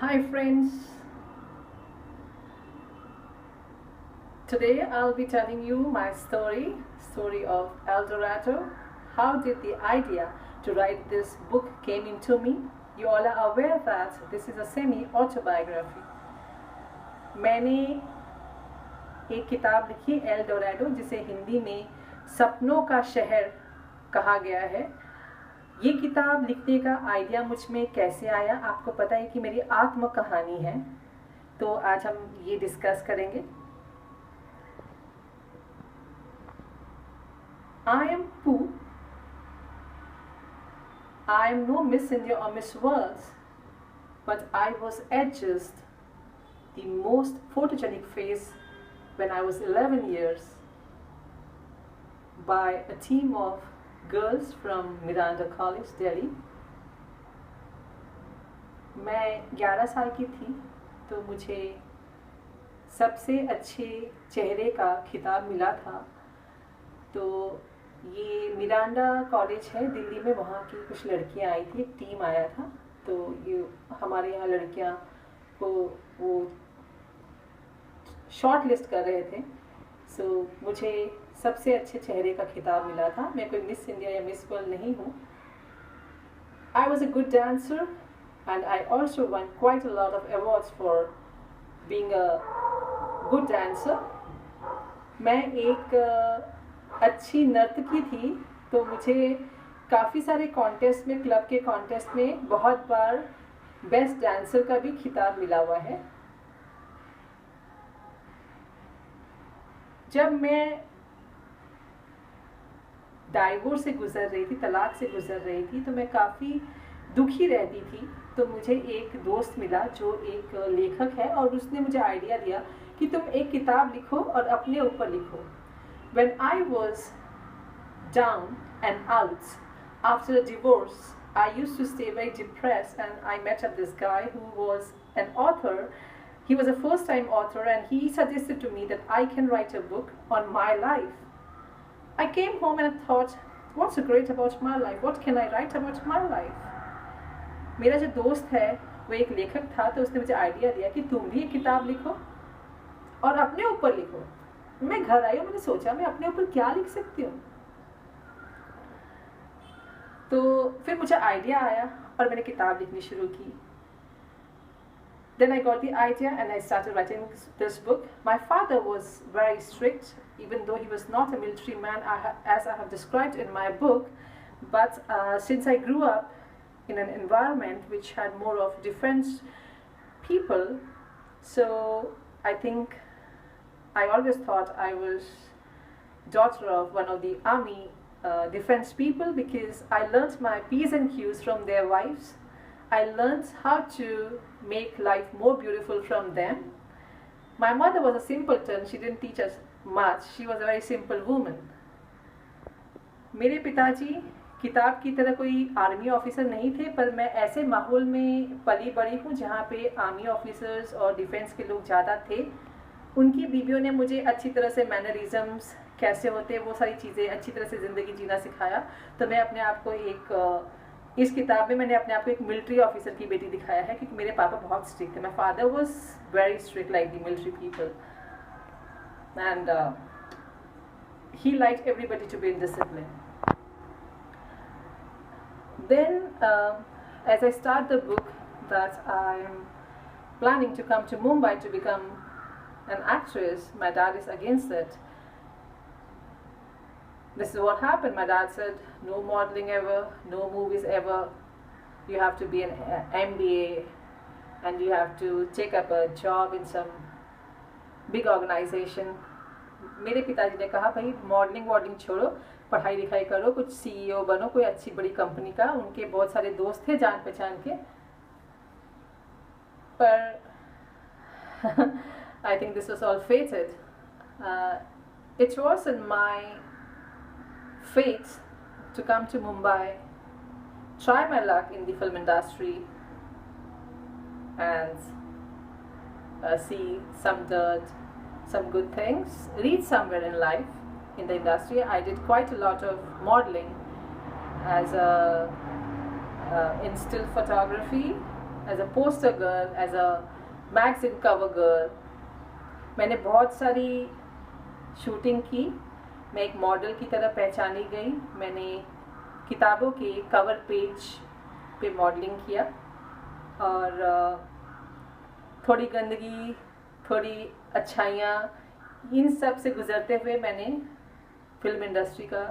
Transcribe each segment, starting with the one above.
Hi friends, today I'll be telling you my story of El Dorado. How did the idea to write this book came into me? You all are aware that this is a semi-autobiography. मैंने एक किताब लिखी L Dorado जिसे हिंदी में सपनों का शहर कहा गया है। ये किताब लिखने का आइडिया मुझ में कैसे आया, आपको पता है कि मेरी आत्म कहानी है, तो आज हम ये डिस्कस करेंगे। I am Pooh. I am no Miss India or Miss World, but I was adjust the most photogenic face when I was 11 years by a team of girls from Miranda College, Delhi. मैं 11 साल की थी तो मुझे सबसे अच्छे चेहरे का खिताब मिला था। तो ये मिरांडा कॉलेज है दिल्ली में, वहाँ की कुछ लड़कियाँ आई थी, एक टीम आया था, तो ये हमारे यहाँ लड़कियाँ को वो शॉर्ट लिस्ट कर रहे थे। सो मुझे सबसे अच्छे चेहरे का खिताब मिला था। मैं कोई मिस इंडिया या मिस वर्ल्ड नहीं हूँ। I was a good dancer and I also one quite a lot of awards for being a good dancer. मैं एक अच्छी नर्तकी थी, तो मुझे काफ़ी सारे कॉन्टेस्ट में, क्लब के कॉन्टेस्ट में बहुत बार बेस्ट डांसर का भी खिताब मिला हुआ है। जब मैं डाइवोर्स से गुजर रही थी, तलाक से गुजर रही थी, तो मैं काफ़ी दुखी रहती थी। तो मुझे एक दोस्त मिला जो एक लेखक है, और उसने मुझे आइडिया दिया कि तुम एक किताब लिखो और अपने ऊपर लिखो। When I was down and out after a divorce, I used to stay very depressed, and I met up this guy who was an author. He was a first-time author, and he suggested to me that I can write a book on my life. I came home and I thought, what's so great about my life? What can I write about my life? मेरा जो दोस्त है वो एक लेखक था, तो उसने मुझे आइडिया दिया कि तुम भी एक किताब लिखो और अपने ऊपर लिखो। मैं घर आई और मैंने सोचा मैं अपने ऊपर क्या लिख सकती हूँ। तो फिर मुझे आइडिया आया और मैंने किताब लिखनी शुरू की। Then I got the idea and I started writing this book. My father was very strict, even though he was not a military man, as I have described in my book. But since I grew up in an environment which had more of defense people, so I think I always thought I was daughter of one of the army defense people, because I learnt my P's and Q's from their wives. I learnt how to make life more beautiful from them. My mother was a simpleton. She didn't teach us much. She was a very simple woman. मेरे पिताजी किताब की तरह कोई army officer नहीं थे, पर मैं ऐसे माहौल में पली बड़ी हूँ जहाँ पे आर्मी ऑफिसर्स और डिफेंस के लोग ज़्यादा थे। उनकी बीवियों ने मुझे अच्छी तरह से मैनरिज्म्स कैसे होते हैं, वो सारी चीज़ें, अच्छी तरह से ज़िंदगी जीना सिखाया। तो मैं अपने आप को इस किताब में मैंने अपने आप को एक मिलिट्री ऑफिसर की बेटी दिखाया है, क्योंकि मेरे पापा बहुत स्ट्रिक्ट थे। My father was very strict like the military people, and he liked everybody to be in discipline. Then as I start the book that I'm planning to come to Mumbai to become an actress, my dad is against it. This is what happened. My dad said, no modeling ever, no movies ever. You have to be an MBA and you have to take up a job in some big organization. मेरे पिताजी ने कहा, भाई modelling छोड़ो, पढ़ाई लिखाई करो, कुछ CEO बनो, कोई अच्छी बड़ी कंपनी का। उनके बहुत सारे दोस्त थे जान पहचान के, पर I think this was all fated. It wasn't my fate to come to Mumbai, try my luck in the film industry, and see some dirt, some good things, reach somewhere in life in the industry. I did quite a lot of modeling as a in still photography as a poster girl, as a magazine cover girl. मैंने बहुत सारी shooting की, मैं एक model की तरह पहचानी गई। मैंने किताबों के कवर पेज पे मॉडलिंग किया और थोड़ी गंदगी, थोड़ी अच्छाइयाँ, इन सब से गुजरते हुए मैंने फिल्म इंडस्ट्री का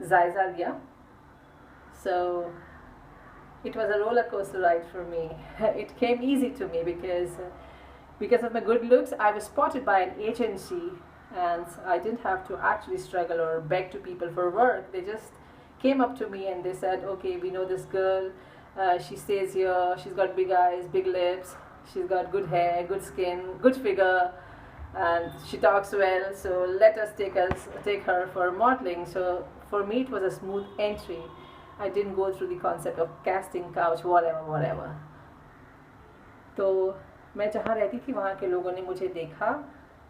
जायज़ा लिया। सो it was a roller coaster ride for me. It came easy to me because of my good looks. I was spotted by an agency and I didn't have to actually struggle or beg to people for work. They just came up to me and they said, okay, we know this girl, she stays here, she's got big eyes, big lips, she's got good hair, good skin, good figure, and she talks well, so let us take her for modeling. So for me it was a smooth entry. I didn't go through the concept of casting couch, whatever. तो मैं जहाँ रहती थी वहाँ के लोगों ने मुझे देखा,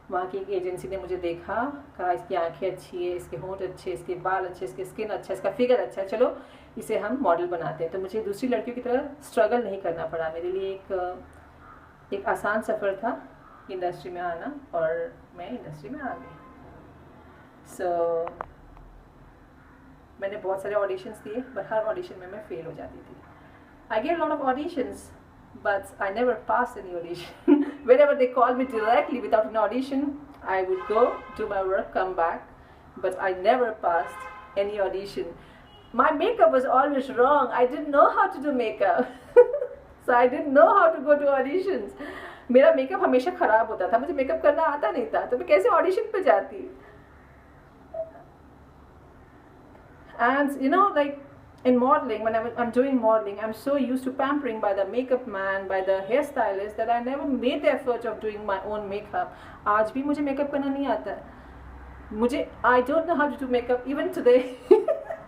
वहाँ की एक एजेंसी ने मुझे देखा, कहा इसकी आंखें अच्छी है, इसके होंठ अच्छे, इसके बाल अच्छे, इसके स्किन अच्छा, इसका फिगर अच्छा है, चलो इसे हम मॉडल बनाते हैं। तो मुझे दूसरी लड़कियों की तरह स्ट्रगल नहीं करना पड़ा। मेरे लिए एक आसान सफ़र था इंडस्ट्री में आना, और मैं इंडस्ट्री में आ गई। मैंने बहुत सारे ऑडिशंस दिए, बट हर ऑडिशन में मैं फेल हो जाती थी। I get lot of auditions, but I never passed any audition. Whenever they called me directly without an audition, I would go, do my work, come back, but I never passed any audition. My makeup was always wrong. I didn't know how to do makeup. So I didn't know how to go to auditions. मेरा makeup हमेशा ख़राब होता था, मुझे makeup करना आता नहीं था, तो मैं कैसे ऑडिशन पे जाती? And you know, like in modeling, when I'm doing modeling, I'm so used to pampering by the makeup man, by the hairstylist, that I never made the effort of doing my own makeup. आज भी मुझे makeup करना नहीं आता है। I don't know how to do makeup even today.